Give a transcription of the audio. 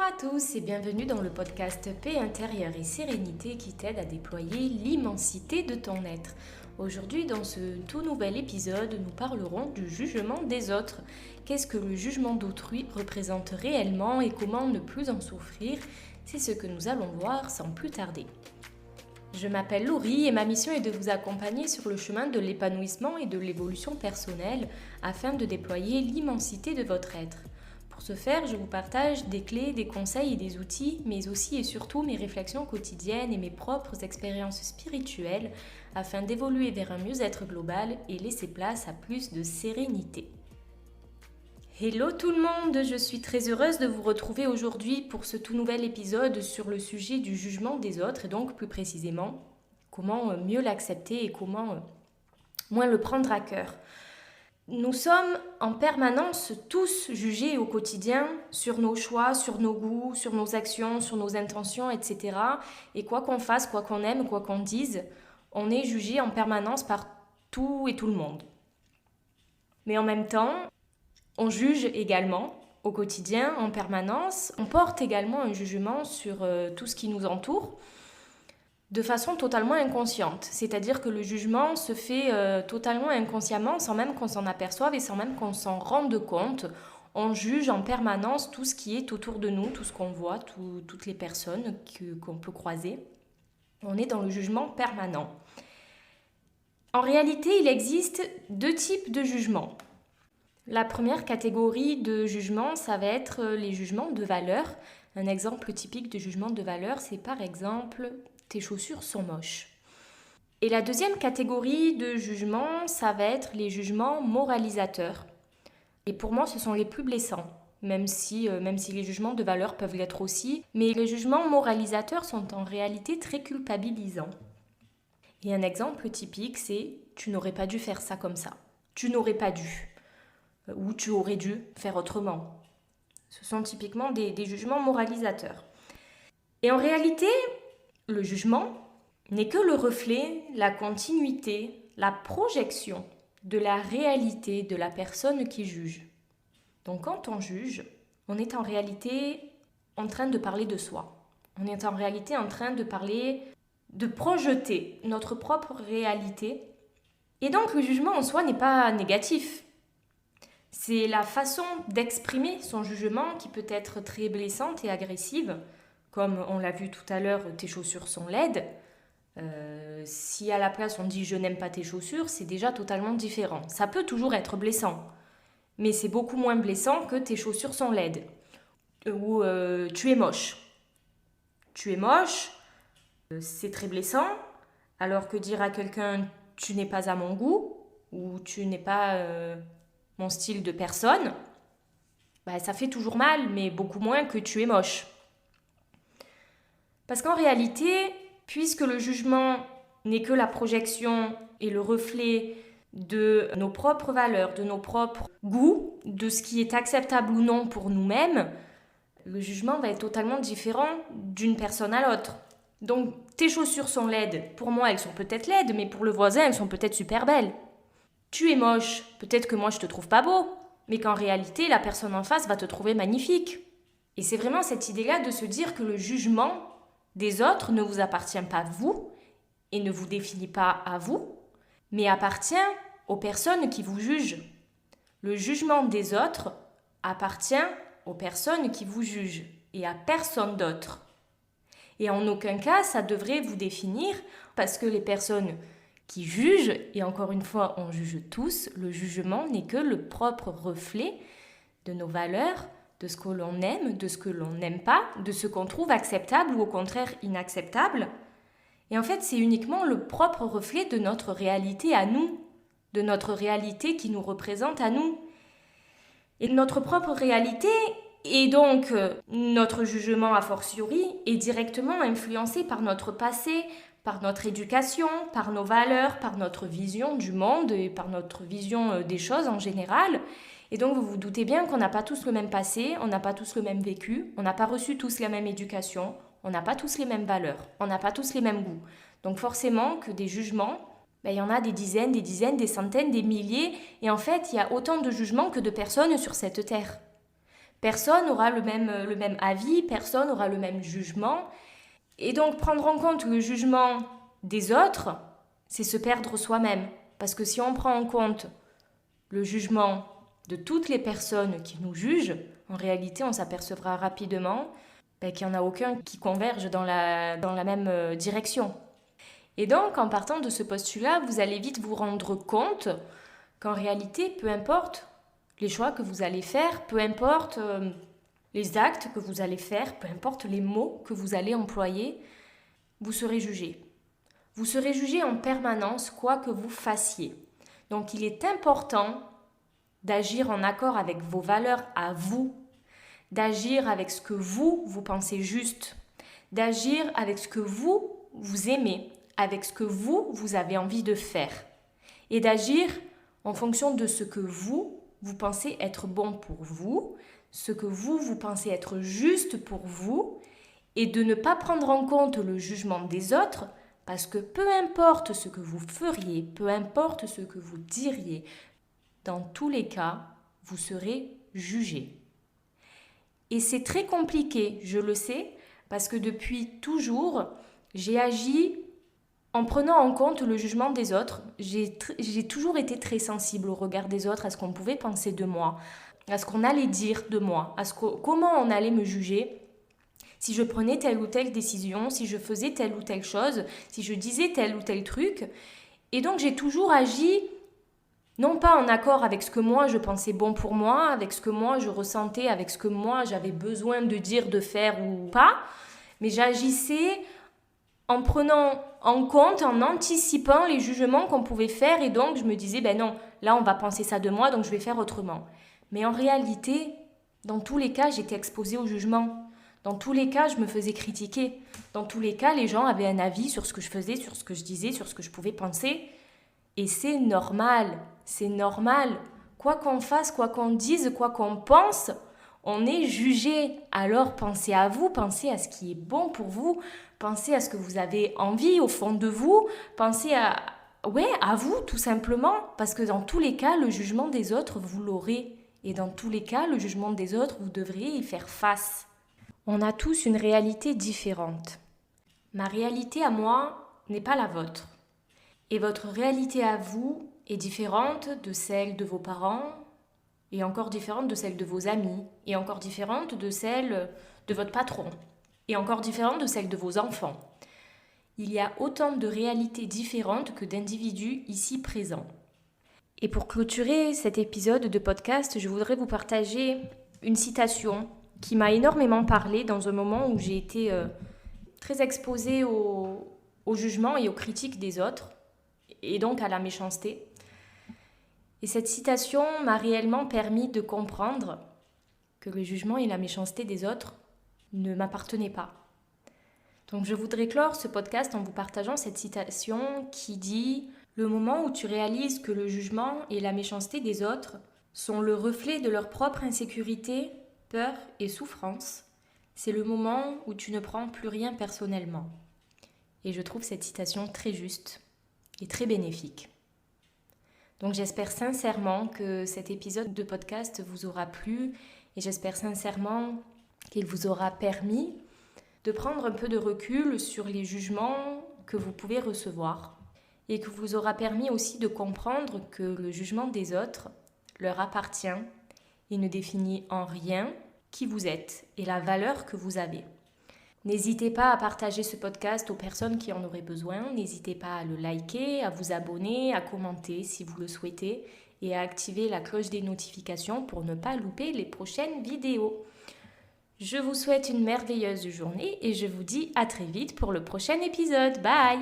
à tous et bienvenue dans le podcast Paix intérieure et sérénité qui t'aide à déployer l'immensité de ton être. Aujourd'hui, dans ce tout nouvel épisode, nous parlerons du jugement des autres. Qu'est-ce que le jugement d'autrui représente réellement et comment ne plus en souffrir? C'est ce que nous allons voir sans plus tarder. Je m'appelle Laurie et ma mission est de vous accompagner sur le chemin de l'épanouissement et de l'évolution personnelle afin de déployer l'immensité de votre être. Pour ce faire, je vous partage des clés, des conseils et des outils, mais aussi et surtout mes réflexions quotidiennes et mes propres expériences spirituelles afin d'évoluer vers un mieux-être global et laisser place à plus de sérénité. Hello tout le monde, je suis très heureuse de vous retrouver aujourd'hui pour ce tout nouvel épisode sur le sujet du jugement des autres et donc plus précisément comment mieux l'accepter et comment moins le prendre à cœur. Nous sommes en permanence tous jugés au quotidien sur nos choix, sur nos goûts, sur nos actions, sur nos intentions, etc. Et quoi qu'on fasse, quoi qu'on aime, quoi qu'on dise, on est jugé en permanence par tout et tout le monde. Mais en même temps, on juge également au quotidien, en permanence. On porte également un jugement sur tout ce qui nous entoure, de façon totalement inconsciente. C'est-à-dire que le jugement se fait totalement inconsciemment, sans même qu'on s'en aperçoive et sans même qu'on s'en rende compte. On juge en permanence tout ce qui est autour de nous, tout ce qu'on voit, toutes les personnes qu'on peut croiser. On est dans le jugement permanent. En réalité, il existe deux types de jugements. La première catégorie de jugement, ça va être les jugements de valeur. Un exemple typique de jugement de valeur, c'est par exemple « tes chaussures sont moches ». Et la deuxième catégorie de jugement, ça va être les jugements moralisateurs. Et pour moi, ce sont les plus blessants, même si les jugements de valeur peuvent l'être aussi. Mais les jugements moralisateurs sont en réalité très culpabilisants. Et un exemple typique, c'est « tu n'aurais pas dû faire ça comme ça »,« tu n'aurais pas dû » ou « tu aurais dû faire autrement ». Ce sont typiquement des jugements moralisateurs. Et en réalité, le jugement n'est que le reflet, la continuité, la projection de la réalité de la personne qui juge. Donc quand on juge, on est en réalité en train de parler de soi. On est en réalité en train de projeter notre propre réalité. Et donc le jugement en soi n'est pas négatif. C'est la façon d'exprimer son jugement qui peut être très blessante et agressive. Comme on l'a vu tout à l'heure, tes chaussures sont laides. Si à la place on dit je n'aime pas tes chaussures, c'est déjà totalement différent. Ça peut toujours être blessant, mais c'est beaucoup moins blessant que tes chaussures sont laides. Ou tu es moche. Tu es moche, c'est très blessant, alors que dire à quelqu'un tu n'es pas à mon goût ou tu n'es pas mon style de personne, ça fait toujours mal, mais beaucoup moins que tu es moche. Parce qu'en réalité, puisque le jugement n'est que la projection et le reflet de nos propres valeurs, de nos propres goûts, de ce qui est acceptable ou non pour nous-mêmes, le jugement va être totalement différent d'une personne à l'autre. Donc, tes chaussures sont laides. Pour moi, elles sont peut-être laides, mais pour le voisin, elles sont peut-être super belles. Tu es moche. Peut-être que moi, je te trouve pas beau, mais qu'en réalité, la personne en face va te trouver magnifique. Et c'est vraiment cette idée-là de se dire que le jugement des autres ne vous appartient pas vous et ne vous définit pas à vous, mais appartient aux personnes qui vous jugent. Le jugement des autres appartient aux personnes qui vous jugent et à personne d'autre. Et en aucun cas, ça devrait vous définir parce que les personnes qui jugent, et encore une fois, on juge tous, le jugement n'est que le propre reflet de nos valeurs, de ce que l'on aime, de ce que l'on n'aime pas, de ce qu'on trouve acceptable ou au contraire inacceptable. Et en fait, c'est uniquement le propre reflet de notre réalité à nous, de notre réalité qui nous représente à nous. Et notre propre réalité, et donc notre jugement a fortiori, est directement influencé par notre passé, par notre éducation, par nos valeurs, par notre vision du monde et par notre vision des choses en général. Et donc vous vous doutez bien qu'on n'a pas tous le même passé, on n'a pas tous le même vécu, on n'a pas reçu tous la même éducation, on n'a pas tous les mêmes valeurs, on n'a pas tous les mêmes goûts. Donc forcément que des jugements, il y en a des dizaines, des centaines, des milliers, et en fait il y a autant de jugements que de personnes sur cette terre. Personne n'aura le même avis, personne n'aura le même jugement. Et donc prendre en compte le jugement des autres, c'est se perdre soi-même. Parce que si on prend en compte le jugement de toutes les personnes qui nous jugent, en réalité on s'apercevra rapidement qu'il n'y en a aucun qui converge dans la même direction. Et donc en partant de ce postulat, vous allez vite vous rendre compte qu'en réalité, peu importe les choix que vous allez faire, peu importe les actes que vous allez faire, peu importe les mots que vous allez employer, vous serez jugé. Vous serez jugé en permanence, quoi que vous fassiez. Donc il est important d'agir en accord avec vos valeurs à vous, d'agir avec ce que vous pensez juste, d'agir avec ce que vous aimez, avec ce que vous avez envie de faire, et d'agir en fonction de ce que vous pensez être bon pour vous, ce que vous pensez être juste pour vous, et de ne pas prendre en compte le jugement des autres, parce que peu importe ce que vous feriez, peu importe ce que vous diriez, dans tous les cas, vous serez jugé. Et c'est très compliqué, je le sais, parce que depuis toujours, j'ai agi en prenant en compte le jugement des autres. J'ai toujours été très sensible au regard des autres, à ce qu'on pouvait penser de moi, à ce qu'on allait dire de moi, comment on allait me juger si je prenais telle ou telle décision, si je faisais telle ou telle chose, si je disais tel ou tel truc. Et donc j'ai toujours agi, non pas en accord avec ce que moi je pensais bon pour moi, avec ce que moi je ressentais, avec ce que moi j'avais besoin de dire, de faire ou pas, mais j'agissais en prenant en compte, en anticipant les jugements qu'on pouvait faire, et donc je me disais, non, là on va penser ça de moi, donc je vais faire autrement. Mais en réalité, dans tous les cas, j'étais exposée au jugement. Dans tous les cas, je me faisais critiquer. Dans tous les cas, les gens avaient un avis sur ce que je faisais, sur ce que je disais, sur ce que je pouvais penser. Et c'est normal, c'est normal. Quoi qu'on fasse, quoi qu'on dise, quoi qu'on pense, on est jugé. Alors pensez à vous, pensez à ce qui est bon pour vous, pensez à ce que vous avez envie au fond de vous, pensez à vous tout simplement, parce que dans tous les cas, le jugement des autres, vous l'aurez. Et dans tous les cas, le jugement des autres, vous devriez y faire face. On a tous une réalité différente. Ma réalité à moi n'est pas la vôtre. Et votre réalité à vous est différente de celle de vos parents, et encore différente de celle de vos amis, et encore différente de celle de votre patron, et encore différente de celle de vos enfants. Il y a autant de réalités différentes que d'individus ici présents. Et pour clôturer cet épisode de podcast, je voudrais vous partager une citation qui m'a énormément parlé dans un moment où j'ai été très exposée au jugement et aux critiques des autres, et donc à la méchanceté. Et cette citation m'a réellement permis de comprendre que le jugement et la méchanceté des autres ne m'appartenaient pas. Donc je voudrais clore ce podcast en vous partageant cette citation qui dit « Le moment où tu réalises que le jugement et la méchanceté des autres sont le reflet de leur propre insécurité, peur et souffrance, c'est le moment où tu ne prends plus rien personnellement. » Et je trouve cette citation très juste et très bénéfique. Donc j'espère sincèrement que cet épisode de podcast vous aura plu et j'espère sincèrement qu'il vous aura permis de prendre un peu de recul sur les jugements que vous pouvez recevoir et que vous aura permis aussi de comprendre que le jugement des autres leur appartient et ne définit en rien qui vous êtes et la valeur que vous avez. N'hésitez pas à partager ce podcast aux personnes qui en auraient besoin. N'hésitez pas à le liker, à vous abonner, à commenter si vous le souhaitez et à activer la cloche des notifications pour ne pas louper les prochaines vidéos. Je vous souhaite une merveilleuse journée et je vous dis à très vite pour le prochain épisode. Bye!